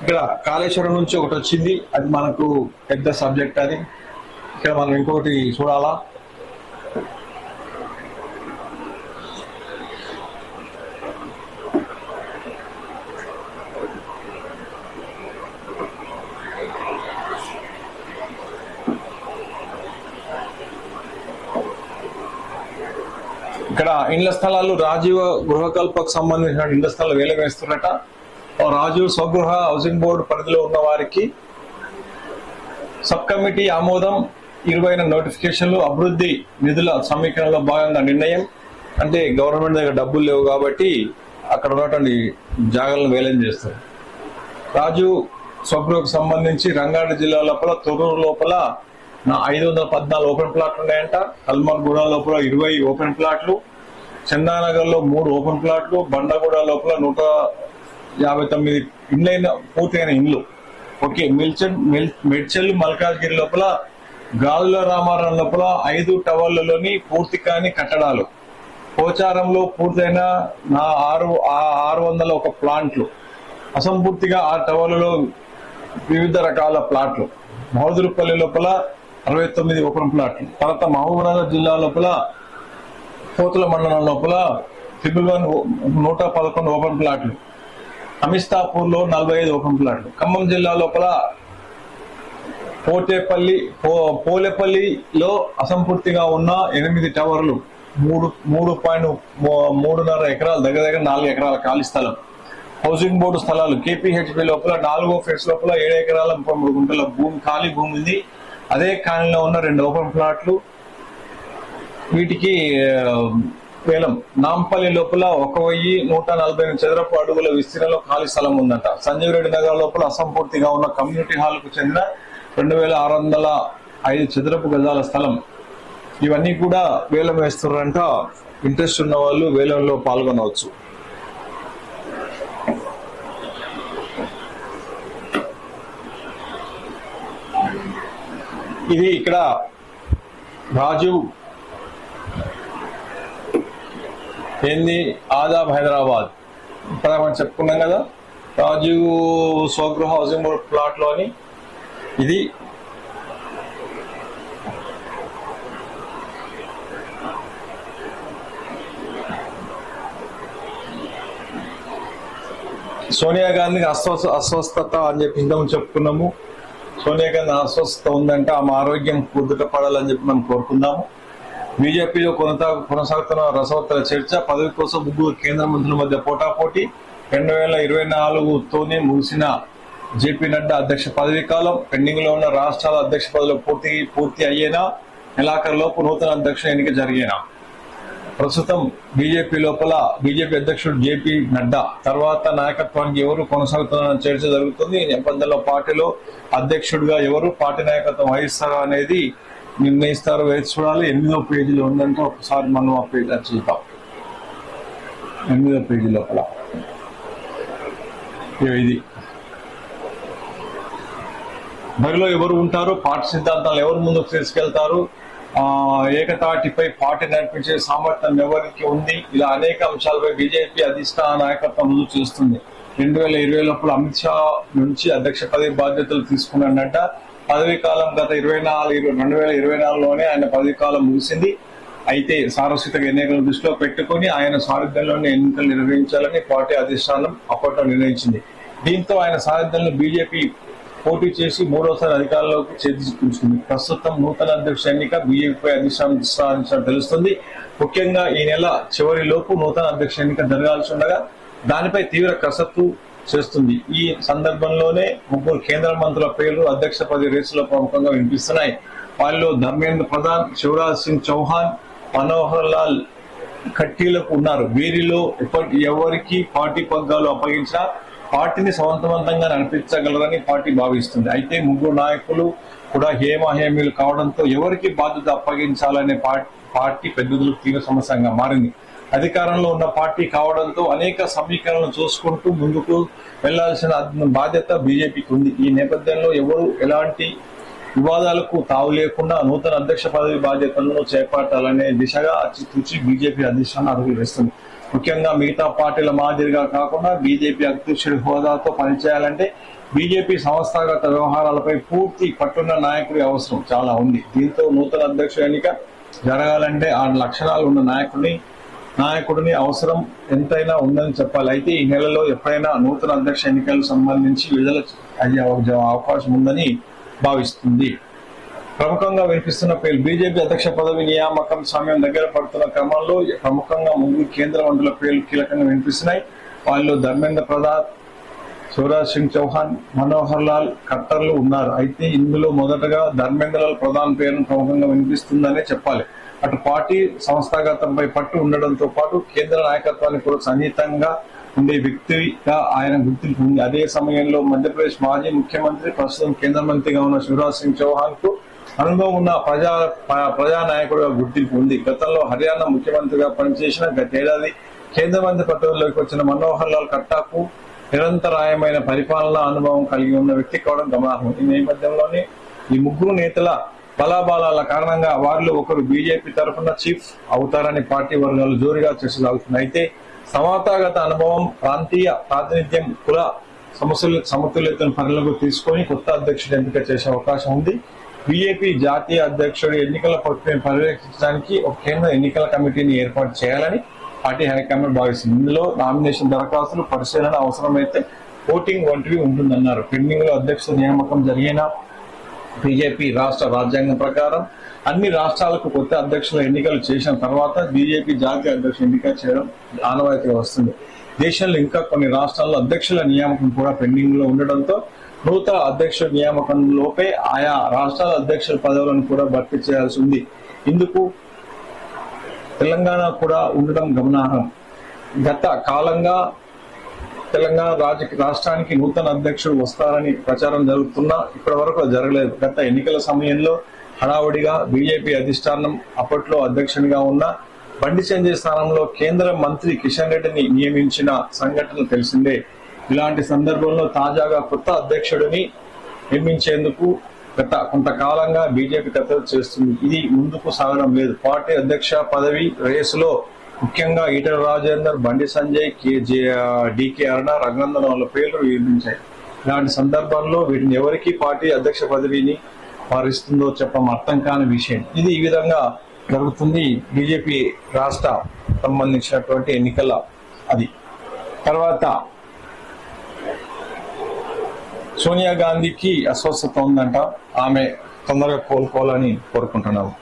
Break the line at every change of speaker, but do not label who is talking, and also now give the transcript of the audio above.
ఇక్కడ కాళేశ్వరం నుంచి ఒకటి వచ్చింది, అది మనకు పెద్ద సబ్జెక్ట్. అది ఇక్కడ మనం ఇంకొకటి చూడాలా. ఇక్కడ ఇండ్ల స్థలాలు రాజీవ్ గృహకల్పకు సంబంధించిన ఇండ్ల స్థలాలు వేలం వేస్తున్నట. రాజీవ్ స్వగృహ హౌసింగ్ బోర్డు పరిధిలో ఉన్న వారికి సబ్ కమిటీ ఆమోదం, 20 నోటిఫికేషన్లు, అభివృద్ధి నిధుల సమీకరణలో భాగంగా నిర్ణయం. అంటే గవర్నమెంట్ దగ్గర డబ్బులు లేవు కాబట్టి అక్కడ ఉన్నటువంటి జాగాలను వేలం చేస్తారు. రాజీవ్ స్వగృహకు సంబంధించి రంగారెడ్డి జిల్లా లోపల తొర్రూరు లోపల 514 ఓపెన్ ప్లాట్లు ఉన్నాయంట. కల్మర్గూడ లోపల 20 ఓపెన్ ప్లాట్లు, చందానగర్ లో 3 ఓపెన్ ప్లాట్లు, బండగూడ లోపల 159 ఇండ్లైన పూర్తయిన ఇండ్లు. ఓకే, మెడ్చల్ మల్కాజ్గిరి లోపల గాజుల రామారం లోపల 5 టవర్లలోని పూర్తి కాని కట్టడాలు, పోచారంలో పూర్తయిన 601 ప్లాంట్లు, అసంపూర్తిగా 6 టవర్లలో వివిధ రకాల ప్లాట్లు, మహదూరుపల్లి లోపల 69 ఓపెన్ ప్లాట్లు. తర్వాత మహబూబ్నగర్ జిల్లా లోపల కోతుల మండలం లోపల 111 ఓపెన్ ప్లాట్లు, అమిస్తాపూర్ లో 45 ఓపెన్ ప్లాట్లు, ఖమ్మం జిల్లా లోపల పోలేపల్లిలో అసంపూర్తిగా ఉన్న 8 టవర్లు, 3.3 ఎకరాలు, దగ్గర 4 ఎకరాల ఖాళీ స్థలం, హౌసింగ్ బోర్డు స్థలాలు, కేపీహెచ్పి లోపల 4వ ఫేజ్ లోపల 7 ఎకరాల 33 గుంటల భూమి, ఖాళీ భూమి ఉంది. అదే ఖాళీలో ఉన్న 2 ఓపెన్ ప్లాట్లు, వీటికి వేలం. నాంపల్లి లోపల 1148 చదరపు అడుగుల విస్తీర్ణంలో ఖాళీ స్థలం ఉందంట. సంజీవ్ రెడ్డి నగర్ లోపల అసంపూర్తిగా ఉన్న కమ్యూనిటీ హాల్ కు చెందిన 2605 చదరపు గజాల స్థలం. ఇవన్నీ కూడా వేలం వేస్తున్నారంట. ఇంట్రెస్ట్ ఉన్న వాళ్ళు వేలంలో పాల్గొనవచ్చు. ఇది ఇక్కడ రాజీవ్ ఏంది ఆదాబ్ హైదరాబాద్ ఇక్కడ మనం చెప్పుకున్నాం కదా, Rajiv Swagruha housing board plot లోని ఇది. సోనియా గాంధీకి అస్వస్థత అని చెప్పి ఇంతకు చెప్పుకున్నాము. సోనియా గాంధీ అస్వస్థత ఉందంటే ఆమె ఆరోగ్యం కుదుట పడాలని చెప్పి మనం కోరుకుందాము. బీజేపీలో కొనసాగుతున్న రసవత్తర చర్చ, పదవి కోసం 3 కేంద్ర మంత్రుల మధ్య పోటాపోటీ. 2024తోనే ముగిసిన జేపీ నడ్డా అధ్యక్ష పదవీ కాలం. పెండింగ్ లో ఉన్న రాష్ట్రాల అధ్యక్ష పదవిలో పూర్తి అయ్యేనా, నెలాఖరులోపు నూతన అధ్యక్షుల ఎన్నిక జరిగేనా. ప్రస్తుతం బీజేపీ అధ్యక్షుడు జేపీ నడ్డా తర్వాత నాయకత్వానికి ఎవరు కొనసాగుతున్న చర్చ జరుగుతుంది. ఈ నేపథ్యంలో పార్టీలో అధ్యక్షుడిగా ఎవరు పార్టీ నాయకత్వం వహిస్తారా అనేది నిర్ణయిస్తారు. వేచి చూడాలి. 8వ పేజీలో ఉందంటే ఒకసారి మనం ఆ పేజీ చూద్దాం. 8వ పేజీ లోపల ఇది బరిలో ఎవరు ఉంటారు, పార్టీ సిద్ధాంతాలు ఎవరు ముందుకు తీసుకెళ్తారు, ఏకతాటిపై పార్టీ నడిపించే సామర్థ్యం ఎవరికి ఉంది, ఇలా అనేక అంశాలపై బీజేపీ అధిష్టాన నాయకత్వం ముందుకు చేస్తుంది. 2020 లోపల అమిత్ షా నుంచి అధ్యక్ష పదవి బాధ్యతలు తీసుకున్నాడంట. పదవీ కాలం గత 2024లోనే ఆయన పదవీ కాలం ముగిసింది. అయితే సార్వత్రిక ఎన్నికలను దృష్టిలో పెట్టుకుని ఆయన సారథ్యంలోనే ఎన్నికలు నిర్వహించాలని పార్టీ అధిష్టానం అప్పట్లో నిర్ణయించింది. దీంతో ఆయన సారథ్యంలో బీజేపీ పోటీ చేసి 3వసారి అధికారంలోకి చేర్చుకుంటుంది. ప్రస్తుతం నూతన అధ్యక్ష ఎన్నిక బీజేపీపై అధిష్టానం సాధించడం తెలుస్తుంది. ముఖ్యంగా ఈ నెల చివరిలోపు నూతన అధ్యక్ష ఎన్నిక జరగాల్సి ఉండగా దానిపై తీవ్ర కసరత్తు చేస్తుంది. ఈ సందర్భంలోనే 3 కేంద్ర మంత్రుల పేర్లు అధ్యక్ష పదవి రేసులో ప్రముఖంగా వినిపిస్తున్నాయి. వారిలో ధర్మేంద్ర ప్రధాన్, శివరాజ్ సింగ్ చౌహాన్, మనోహర్ లాల్ ఖట్టీలకు ఉన్నారు. వీరిలో ఎవరికి పార్టీ పగ్గాలు అప్పగించినా పార్టీని సమర్థవంతంగా నడిపించగలరని పార్టీ భావిస్తుంది. అయితే 3 నాయకులు కూడా హేమహేమీలు కావడంతో ఎవరికి బాధ్యత అప్పగించాలనే పార్టీ పెద్దలకు తీవ్ర సమస్యగా మారింది. అధికారంలో ఉన్న పార్టీ కావడంతో అనేక సమీకరణలు చూసుకుంటూ ముందుకు వెళ్లాల్సిన బాధ్యత బీజేపీకి ఉంది. ఈ నేపథ్యంలో ఎవరు ఎలాంటి వివాదాలకు తావు లేకుండా నూతన అధ్యక్ష పదవి బాధ్యతలను చేపట్టాలనే దిశగా అచితూచి బీజేపీ అధిష్టానం అడుగులు వేస్తుంది. ముఖ్యంగా మిగతా పార్టీల మాదిరిగా కాకుండా బీజేపీ అధ్యక్షుడి హోదాతో పనిచేయాలంటే బీజేపీ సంస్థాగత వ్యవహారాలపై పూర్తి పట్టున్న నాయకుడి అవసరం చాలా ఉంది. దీంతో నూతన అధ్యక్షుడి ఎన్నిక జరగాలంటే ఆ లక్షణాలు ఉన్న నాయకుడిని అవసరం ఎంతైనా ఉందని చెప్పాలి. అయితే ఈ నెలలో ఎప్పుడైనా నూతన అధ్యక్ష ఎన్నికలకు సంబంధించి విడుదల అయ్యే అవకాశం ఉందని భావిస్తుంది. ప్రముఖంగా వినిపిస్తున్న పేర్లు బీజేపీ అధ్యక్ష పదవి నియామకం సమయం దగ్గర పడుతున్న క్రమంలో ప్రముఖంగా 3 కేంద్ర మంత్రుల పేర్లు కీలకంగా వినిపిస్తున్నాయి. వాళ్ళు ధర్మేంద్ర ప్రధాన్, శివరాజ్ సింగ్ చౌహాన్, మనోహర్ లాల్ ఖట్టర్లు ఉన్నారు. అయితే ఇందులో మొదటగా ధర్మేంద్ర లాల్ ప్రధాన్ పేరును ప్రముఖంగా వినిపిస్తుందనే చెప్పాలి. అటు పార్టీ సంస్థాగతంపై పట్టు ఉండడంతో పాటు కేంద్ర నాయకత్వానికి కూడా సన్నిహితంగా ఉండే వ్యక్తిగా ఆయన గుర్తింపు ఉంది. అదే సమయంలో మధ్యప్రదేశ్ మాజీ ముఖ్యమంత్రి, ప్రస్తుతం కేంద్ర మంత్రిగా ఉన్న శివరాజ్ సింగ్ చౌహాన్ కు అనుభవం ఉన్న ప్రజానాయకుడిగా గుర్తింపు ఉంది. గతంలో హర్యానా ముఖ్యమంత్రిగా పనిచేసిన గతేడాది కేంద్ర మంత్రి పదవిలోకి వచ్చిన మనోహర్ లాల్ ఖట్టాకు నిరంతరాయమైన పరిపాలనా అనుభవం కలిగి ఉన్న వ్యక్తి కావడం గమనార్హం. ఈ నేపథ్యంలోనే ఈ 3 నేతల బలాబలాల కారణంగా వారిలో ఒకరు బీజేపీ తరఫున చీఫ్ అవుతారని పార్టీ వర్గాలు జోరుగా చర్చ సాగుతున్నాయి. అయితే సంస్థాగత అనుభవం, ప్రాంతీయ ప్రాతినిధ్యం, కుల సమతుల్యతను పరిగణలోకి తీసుకొని కొత్త అధ్యక్షుడు ఎంపిక చేసే అవకాశం ఉంది. బీజేపీ జాతీయ అధ్యక్షుడు ఎన్నికల ప్రక్రియను పర్యవేక్షించడానికి ఒక కేంద్ర ఎన్నికల కమిటీని ఏర్పాటు చేయాలని పార్టీ హైకమాండ్ భావిస్తుంది. ఇందులో నామినేషన్ దరఖాస్తులు, పరిశీలన, అవసరమైతే ఓటింగ్ వంటివి ఉంటుందన్నారు. పెండింగ్ లో అధ్యక్షుల నియామకం జరిగిన బీజేపీ రాష్ట్ర రాజ్యాంగం ప్రకారం అన్ని రాష్ట్రాలకు కొత్త అధ్యక్షుల ఎన్నికలు చేసిన తర్వాత బీజేపీ జాతీయ అధ్యక్షుల ఎన్నిక చేయడం ఆనవాయితీగా వస్తుంది. దేశంలో ఇంకా కొన్ని రాష్ట్రాల్లో అధ్యక్షుల నియామకం కూడా పెండింగ్ లో ఉండడంతో నూతన అధ్యక్షుల నియామకం లోపే ఆయా రాష్ట్రాల అధ్యక్షుల పదవులను కూడా భర్తీ చేయాల్సి ఉంది. ఇందుకు తెలంగాణ కూడా ఉండడం గమనార్హం. గత కాలంగా తెలంగాణ రాష్ట్రానికి నూతన అధ్యక్షుడు వస్తారని ప్రచారం జరుగుతున్నా ఇప్పటి వరకు జరగలేదు. గత ఎన్నికల సమయంలో హడావుడిగా బీజేపీ అధిష్టానం అప్పట్లో అధ్యక్షునిగా ఉన్న బండి సంజయ్ స్థానంలో కేంద్ర మంత్రి కిషన్ రెడ్డిని నియమించిన సంఘటన తెలిసిందే. ఇలాంటి సందర్భంలో తాజాగా కొత్త అధ్యక్షుడిని నియమించేందుకు గత కొంతకాలంగా బీజేపీ కసరత్తు చేస్తుంది. ఇది ముందుకు సాగడం లేదు. పార్టీ అధ్యక్ష పదవి రేసులో ముఖ్యంగా ఈటల రాజేందర్, బండి సంజయ్, డికే అరుణ, రఘునందన్ వాళ్ళ పేర్లు వినిపించాయి. ఇలాంటి సందర్భంలో వీటిని ఎవరికి పార్టీ అధ్యక్ష పదవిని వారిస్తుందో చెప్పడం అర్థం కాని విషయం. ఇది ఈ విధంగా జరుగుతుంది బీజేపీ రాష్ట్ర సంబంధించినటువంటి ఎన్నికల అది. తర్వాత సోనియా గాంధీకి అస్వస్థత ఉందంట. ఆమె తొందరగా కోలుకోవాలని కోరుకుంటున్నాము.